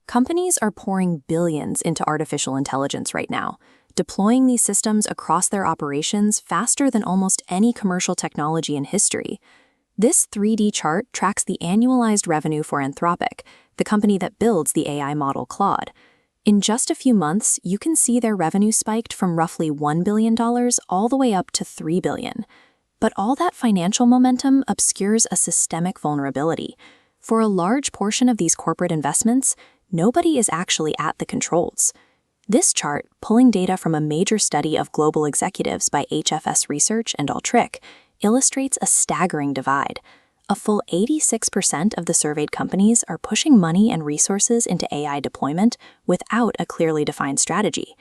Companies are pouring billions into artificial intelligence right now, deploying these systems across their operations faster than almost any commercial technology in history. This 3D chart tracks the annualized revenue for Anthropic, the company that builds the AI model Claude. In just a few months, you can see their revenue spiked from roughly $1 billion all the way up to $3 billion. But all that financial momentum obscures a systemic vulnerability. For a large portion of these corporate investments, nobody is actually at the controls. This chart, pulling data from a major study of global executives by HFS Research and Alteryx, illustrates a staggering divide. A full 86% of the surveyed companies are pushing money and resources into AI deployment without a clearly defined strategy.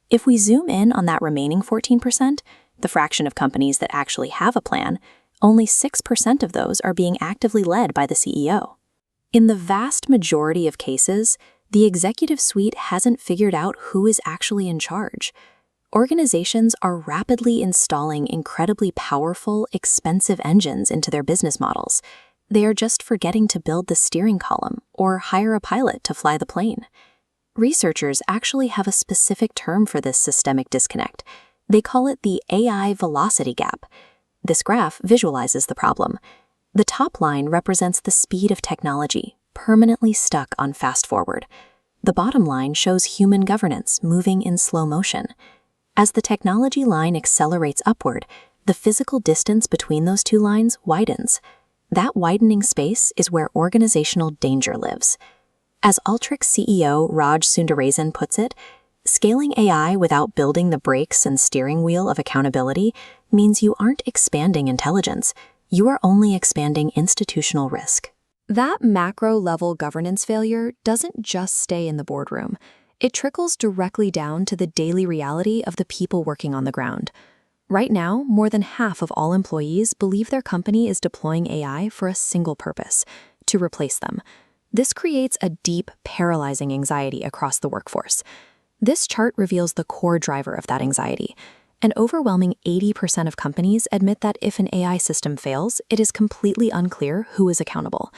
If we zoom in on that remaining 14%, the fraction of companies that actually have a plan, only 6% of those are being actively led by the CEO. In the vast majority of cases, the executive suite hasn't figured out who is actually in charge. Organizations are rapidly installing incredibly powerful, expensive engines into their business models. They are just forgetting to build the steering column or hire a pilot to fly the plane. Researchers actually have a specific term for this systemic disconnect. They call it the AI velocity gap. This graph visualizes the problem. The top line represents the speed of technology, permanently stuck on fast forward. The bottom line shows human governance moving in slow motion. As the technology line accelerates upward, the physical distance between those two lines widens. That widening space is where organizational danger lives. As Alteryx CEO Raj Sundaresan puts it, scaling AI without building the brakes and steering wheel of accountability means you aren't expanding intelligence, you are only expanding institutional risk. That macro-level governance failure doesn't just stay in the boardroom. It trickles directly down to the daily reality of the people working on the ground. Right now, more than half of all employees believe their company is deploying AI for a single purpose: to replace them. This creates a deep, paralyzing anxiety across the workforce. This chart reveals the core driver of that anxiety. An overwhelming 80% of companies admit that if an AI system fails, it is completely unclear who is accountable.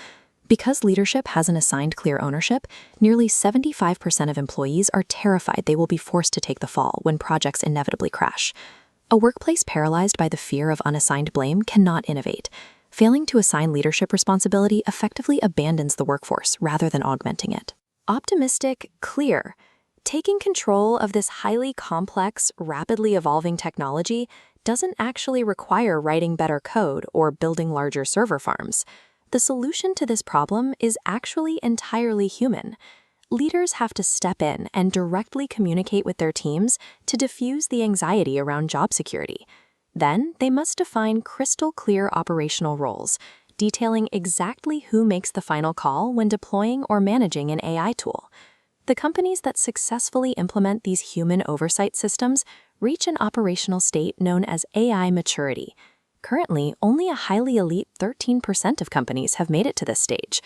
Because leadership hasn't assigned clear ownership, nearly 75% of employees are terrified they will be forced to take the fall when projects inevitably crash. A workplace paralyzed by the fear of unassigned blame cannot innovate. Failing to assign leadership responsibility effectively abandons the workforce rather than augmenting it. Optimistic, clear. Taking control of this highly complex, rapidly evolving technology doesn't actually require writing better code or building larger server farms. The solution to this problem is actually entirely human. Leaders have to step in and directly communicate with their teams to diffuse the anxiety around job security. Then, they must define crystal-clear operational roles, detailing exactly who makes the final call when deploying or managing an AI tool. The companies that successfully implement these human oversight systems reach an operational state known as AI maturity. Currently, only a highly elite 13% of companies have made it to this stage.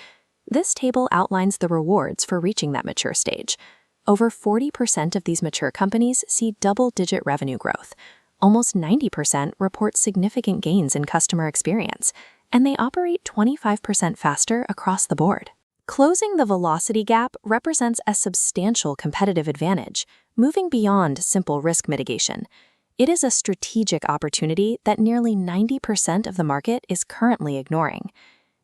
This table outlines the rewards for reaching that mature stage. Over 40% of these mature companies see double-digit revenue growth. Almost 90% report significant gains in customer experience, and they operate 25% faster across the board. Closing the velocity gap represents a substantial competitive advantage, moving beyond simple risk mitigation. It is a strategic opportunity that nearly 90% of the market is currently ignoring.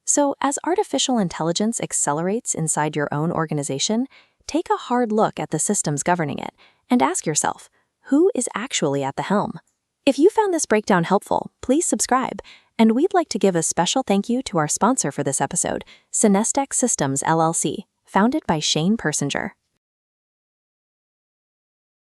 So, as artificial intelligence accelerates inside your own organization, take a hard look at the systems governing it and ask yourself, who is actually at the helm? If you found this breakdown helpful, please subscribe. And we'd like to give a special thank you to our sponsor for this episode, Synestex Systems LLC, founded by Shane Persinger.